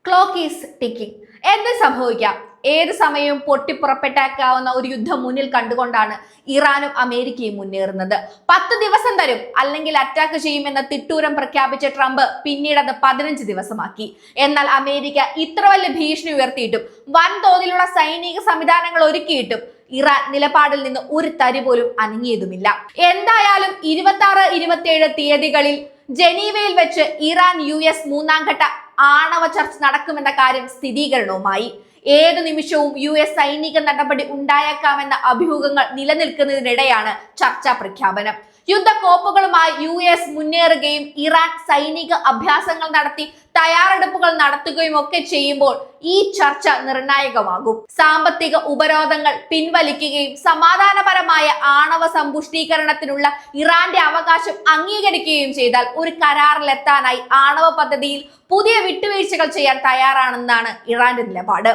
Clock is ticking. എന്ത് സംഭവിക്കാം? ഏത് സമയവും പൊട്ടിപ്പുറപ്പെട്ടേക്കാവുന്ന ഒരു യുദ്ധം മുന്നിൽ കണ്ടുകൊണ്ടാണ് ഇറാനും അമേരിക്കയും മുന്നേറുന്നത്. 10 ദിവസം തരും അല്ലെങ്കിൽ അറ്റാക്ക് ചെയ്യുമെന്ന തിട്ടൂരം പ്രഖ്യാപിച്ച ട്രംപ് പിന്നീട് അത് 15 ദിവസമാക്കി. എന്നാൽ അമേരിക്ക ഇത്ര വലിയ ഭീഷണി ഉയർത്തിയിട്ടും വൻതോതിലുള്ള സൈനിക സംവിധാനങ്ങൾ ഒരുക്കിയിട്ടും ഇറാൻ നിലപാടിൽ നിന്ന് ഒരു തരി പോലും അനങ്ങിയതുമില്ല. എന്തായാലും 26, 27 തീയതികളിൽ ജനീവയിൽ വെച്ച് ഇറാൻ US മൂന്നാം ഘട്ട ആണവ ചർച്ച നടക്കുമെന്ന കാര്യം സ്ഥിരീകരണവുമായി. ഏതു നിമിഷവും US സൈനിക നടപടി ഉണ്ടായേക്കാമെന്ന അഭ്യൂഹങ്ങൾ നിലനിൽക്കുന്നതിനിടെയാണ് ചർച്ചാ പ്രഖ്യാപനം. യുദ്ധക്കോപ്പുകളുമായി US മുന്നേറുകയും ഇറാൻ സൈനിക അഭ്യാസങ്ങൾ നടത്തി തയ്യാറെടുപ്പുകൾ നടത്തുകയും ഒക്കെ ചെയ്യുമ്പോൾ ഈ ചർച്ച നിർണായകമാകും. സാമ്പത്തിക ഉപരോധങ്ങൾ പിൻവലിക്കുകയും സമാധാനപരമായ ആണവ സമ്പുഷ്ടീകരണത്തിനുള്ള ഇറാന്റെ അവകാശം അംഗീകരിക്കുകയും ചെയ്താൽ ഒരു കരാറിലെത്താനായി ആണവ പദ്ധതിയിൽ പുതിയ വിട്ടുവീഴ്ചകൾ ചെയ്യാൻ തയ്യാറാണെന്നാണ് ഇറാന്റെ നിലപാട്.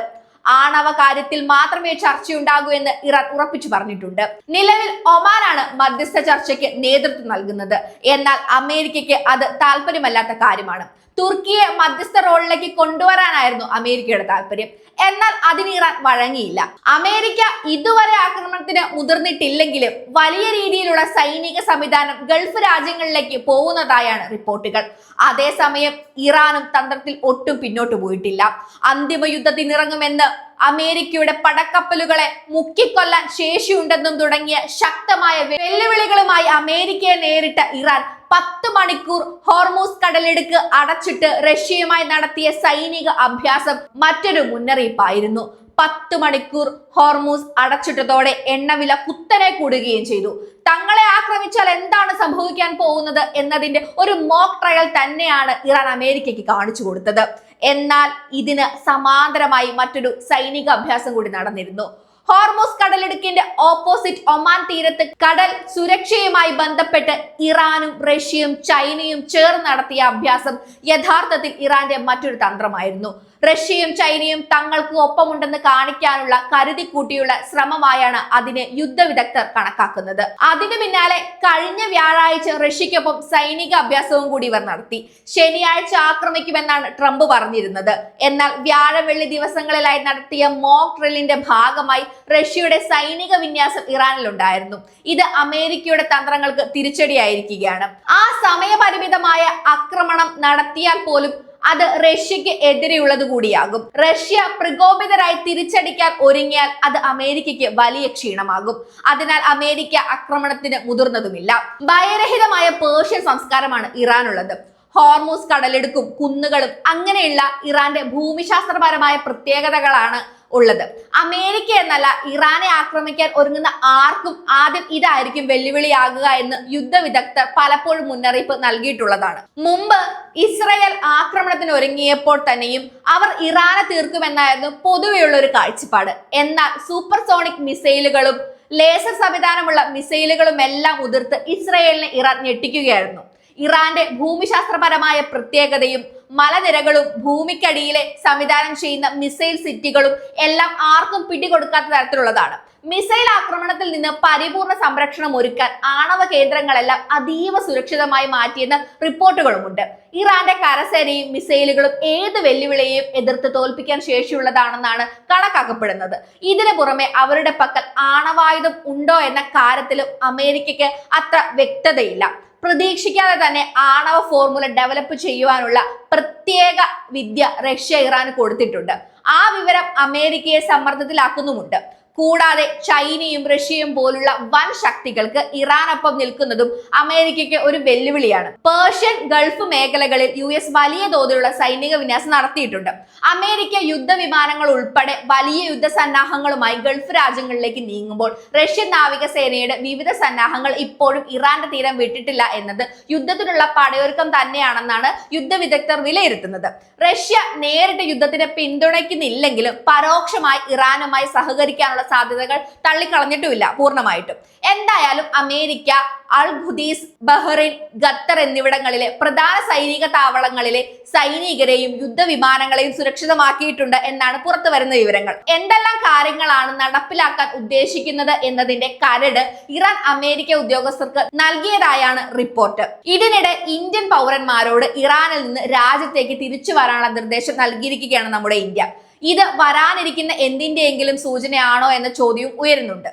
ആണവ കാര്യത്തിൽ മാത്രമേ ചർച്ചയുണ്ടാകൂ എന്ന് ഇറാൻ ഉറപ്പിച്ചു പറഞ്ഞിട്ടുണ്ട്. നിലവിൽ ഒമാനാണ് മധ്യസ്ഥ ചർച്ചയ്ക്ക് നേതൃത്വം നൽകുന്നത്. എന്നാൽ അമേരിക്കയ്ക്ക് അത് താല്പര്യമല്ലാത്ത കാര്യമാണ്. തുർക്കിയെ മധ്യസ്ഥ റോളിലേക്ക് കൊണ്ടുവരാനായിരുന്നു അമേരിക്കയുടെ താല്പര്യം. എന്നാൽ അതിന് ഇറാൻ വഴങ്ങിയില്ല. അമേരിക്ക ഇതുവരെ ആക്രമണത്തിന് മുതിർന്നിട്ടില്ലെങ്കിലും വലിയ രീതിയിലുള്ള സൈനിക സംവിധാനം ഗൾഫ് രാജ്യങ്ങളിലേക്ക് പോകുന്നതായാണ് റിപ്പോർട്ടുകൾ. അതേസമയം ഇറാനും തന്ത്രത്തിൽ ഒട്ടും പിന്നോട്ട് പോയിട്ടില്ല. അന്തിമ യുദ്ധത്തിനിറങ്ങുമെന്ന് അമേരിക്കയുടെ പടക്കപ്പലുകളെ മുക്കിക്കൊല്ലാൻ ശേഷിയുണ്ടെന്നും തുടങ്ങിയ ശക്തമായ വെല്ലുവിളികളുമായി അമേരിക്കയെ നേരിട്ട ഇറാൻ 10 മണിക്കൂർ ഹോർമൂസ് കടലിടുക്ക് അടച്ചിട്ട് റഷ്യയുമായി നടത്തിയ സൈനിക അഭ്യാസം മറ്റൊരു മുന്നറിയിപ്പായിരുന്നു. 10 മണിക്കൂർ ഹോർമൂസ് അടച്ചിട്ടതോടെ എണ്ണവില കുത്തനെ കൂടുകയും ചെയ്തു. തങ്ങളെ ആക്രമിച്ചാൽ എന്താണ് സംഭവിക്കാൻ പോകുന്നത് എന്നതിന്റെ ഒരു മോക്ക് ട്രയൽ തന്നെയാണ് ഇറാൻ അമേരിക്കയ്ക്ക് കാണിച്ചു കൊടുത്തത്. എന്നാൽ ഇതിന് സമാന്തരമായി മറ്റൊരു സൈനിക അഭ്യാസം കൂടി നടന്നിരുന്നു. ഹോർമൂസ് കടലിടുക്കിന്റെ ഓപ്പോസിറ്റ് ഒമാൻ തീരത്ത് കടൽ സുരക്ഷയുമായി ബന്ധപ്പെട്ട് ഇറാനും റഷ്യയും ചൈനയും ചേർന്ന് നടത്തിയ അഭ്യാസം യഥാർത്ഥത്തിൽ ഇറാന്റെ മറ്റൊരു തന്ത്രമായിരുന്നു. റഷ്യയും ചൈനയും തങ്ങൾക്ക് ഒപ്പമുണ്ടെന്ന് കാണിക്കാനുള്ള കരുതിക്കൂട്ടിയുള്ള ശ്രമമായാണ് അതിനെ യുദ്ധവിദഗ്ധർ കണക്കാക്കുന്നത്. അതിനു പിന്നാലെ കഴിഞ്ഞ വ്യാഴാഴ്ച റഷ്യക്കൊപ്പം സൈനിക അഭ്യാസവും കൂടി ഇവർ നടത്തി. ശനിയാഴ്ച ആക്രമിക്കുമെന്നാണ് ട്രംപ് പറഞ്ഞിരുന്നത്. എന്നാൽ വ്യാഴം വെള്ളി ദിവസങ്ങളിലായി നടത്തിയ മോക്ക് ഡ്രില്ലിന്റെ ഭാഗമായി റഷ്യയുടെ സൈനിക വിന്യാസം ഇറാനിലുണ്ടായിരുന്നു. ഇത് അമേരിക്കയുടെ തന്ത്രങ്ങൾക്ക് തിരിച്ചടിയായിരിക്കുകയാണ്. ആ സമയപരിമിതമായ ആക്രമണം നടത്തിയാൽ പോലും അത് റഷ്യക്ക് എതിരെയുള്ളത് കൂടിയാകും. റഷ്യ പ്രകോപിതരായി തിരിച്ചടിക്കാൻ ഒരുങ്ങിയാൽ അത് അമേരിക്കയ്ക്ക് വലിയ ക്ഷീണമാകും. അതിനാൽ അമേരിക്ക ആക്രമണത്തിന് മുതിർന്നതുമില്ല. ഭയരഹിതമായ പേർഷ്യൻ സംസ്കാരമാണ് ഇറാനുള്ളത്. ഹോർമൂസ് കടലെടുക്കും കുന്നുകളും അങ്ങനെയുള്ള ഇറാന്റെ ഭൂമിശാസ്ത്രപരമായ പ്രത്യേകതകളാണ് ഉള്ളത്. അമേരിക്ക എന്നല്ല, ഇറാനെ ആക്രമിക്കാൻ ഒരുങ്ങുന്ന ആർക്കും ആദ്യം ഇതായിരിക്കും വെല്ലുവിളിയാകുക എന്ന് യുദ്ധവിദഗ്ധർ പലപ്പോഴും മുന്നറിയിപ്പ് നൽകിയിട്ടുള്ളതാണ്. മുമ്പ് ഇസ്രയേൽ ആക്രമണത്തിന് ഒരുങ്ങിയപ്പോൾ തന്നെയും അവർ ഇറാനെ തീർക്കുമെന്നായിരുന്നു പൊതുവെയുള്ള ഒരു കാഴ്ചപ്പാട്. എന്നാൽ സൂപ്പർസോണിക് മിസൈലുകളും ലേസർ സംവിധാനമുള്ള മിസൈലുകളും എല്ലാം ഉതിർത്ത് ഇസ്രയേലിനെ ഇറാൻ ഞെട്ടിക്കുകയായിരുന്നു. ഇറാന്റെ ഭൂമിശാസ്ത്രപരമായ പ്രത്യേകതയും മലനിരകളും ഭൂമിക്കടിയിലെ സംവിധാനം ചെയ്യുന്ന മിസൈൽ സിറ്റികളും എല്ലാം ആർക്കും പിടികൊടുക്കാത്ത തരത്തിലുള്ളതാണ്. മിസൈൽ ആക്രമണത്തിൽ നിന്ന് പരിപൂർണ സംരക്ഷണം ഒരുക്കാൻ ആണവ കേന്ദ്രങ്ങളെല്ലാം അതീവ സുരക്ഷിതമായി മാറ്റിയെന്ന് റിപ്പോർട്ടുകളുമുണ്ട്. ഇറാന്റെ കരസേനയും മിസൈലുകളും ഏത് വെല്ലുവിളിയെയും എതിർത്ത് തോൽപ്പിക്കാൻ ശേഷിയുള്ളതാണെന്നാണ് കണക്കാക്കപ്പെടുന്നത്. ഇതിനു പുറമെ അവരുടെ പക്കൽ ആണവായുധം ഉണ്ടോ എന്ന കാര്യത്തിലും അമേരിക്കയ്ക്ക് അത്ര വ്യക്തതയില്ല. പ്രതീക്ഷിക്കാതെ തന്നെ ആണവ ഫോർമുല ഡെവലപ്പ് ചെയ്യുവാനുള്ള പ്രത്യേക വിദ്യ റഷ്യ ഇറാന് കൊടുത്തിട്ടുണ്ട്. ആ വിവരം അമേരിക്കയെ സമ്മർദ്ദത്തിലാക്കുന്നുമുണ്ട്. കൂടാതെ ചൈനയും റഷ്യയും പോലുള്ള വൻ ശക്തികൾക്ക് ഇറാനൊപ്പം നിൽക്കുന്നതും അമേരിക്കയ്ക്ക് ഒരു വെല്ലുവിളിയാണ്. പേർഷ്യൻ ഗൾഫ് മേഖലകളിൽ US വലിയ തോതിലുള്ള സൈനിക വിന്യാസം നടത്തിയിട്ടുണ്ട്. അമേരിക്ക യുദ്ധവിമാനങ്ങൾ ഉൾപ്പെടെ വലിയ യുദ്ധസന്നാഹങ്ങളുമായി ഗൾഫ് രാജ്യങ്ങളിലേക്ക് നീങ്ങുമ്പോൾ റഷ്യൻ നാവികസേനയുടെ വിവിധ സന്നാഹങ്ങൾ ഇപ്പോഴും ഇറാന്റെ തീരം വിട്ടിട്ടില്ല എന്നത് യുദ്ധത്തിനുള്ള പടയൊരുക്കം തന്നെയാണെന്നാണ് യുദ്ധവിദഗ്ധർ വിലയിരുത്തുന്നത്. റഷ്യ നേരിട്ട് യുദ്ധത്തിന് പിന്തുണയ്ക്കുന്നില്ലെങ്കിലും പരോക്ഷമായി ഇറാനുമായി സഹകരിക്കാനുള്ള സാധ്യതകൾ തള്ളിക്കളഞ്ഞിട്ടുമില്ല പൂർണ്ണമായിട്ടും. എന്തായാലും അമേരിക്ക അൽ ഖുദീസ്, ബഹ്റൈൻ, ഖത്തർ എന്നിവിടങ്ങളിലെ പ്രധാന സൈനിക താവളങ്ങളിലെ സൈനികരെയും യുദ്ധവിമാനങ്ങളെയും സുരക്ഷിതമാക്കിയിട്ടുണ്ട് എന്നാണ് പുറത്തു വരുന്ന വിവരങ്ങൾ. എന്തെല്ലാം കാര്യങ്ങളാണ് നടപ്പിലാക്കാൻ ഉദ്ദേശിക്കുന്നത് എന്നതിന്റെ കരട് ഇറാൻ അമേരിക്ക ഉദ്യോഗസ്ഥർക്ക് നൽകിയതായാണ് റിപ്പോർട്ട്. ഇതിനിടെ ഇന്ത്യൻ പൗരന്മാരോട് ഇറാനിൽ നിന്ന് രാജ്യത്തേക്ക് തിരിച്ചു വരാനുള്ള നിർദ്ദേശം നൽകിയിരിക്കുകയാണ് നമ്മുടെ ഇന്ത്യ. ഇത് വരാനിരിക്കുന്ന എന്തിന്റെയെങ്കിലും സൂചനയാണോ എന്ന ചോദ്യവും ഉയരുന്നുണ്ട്.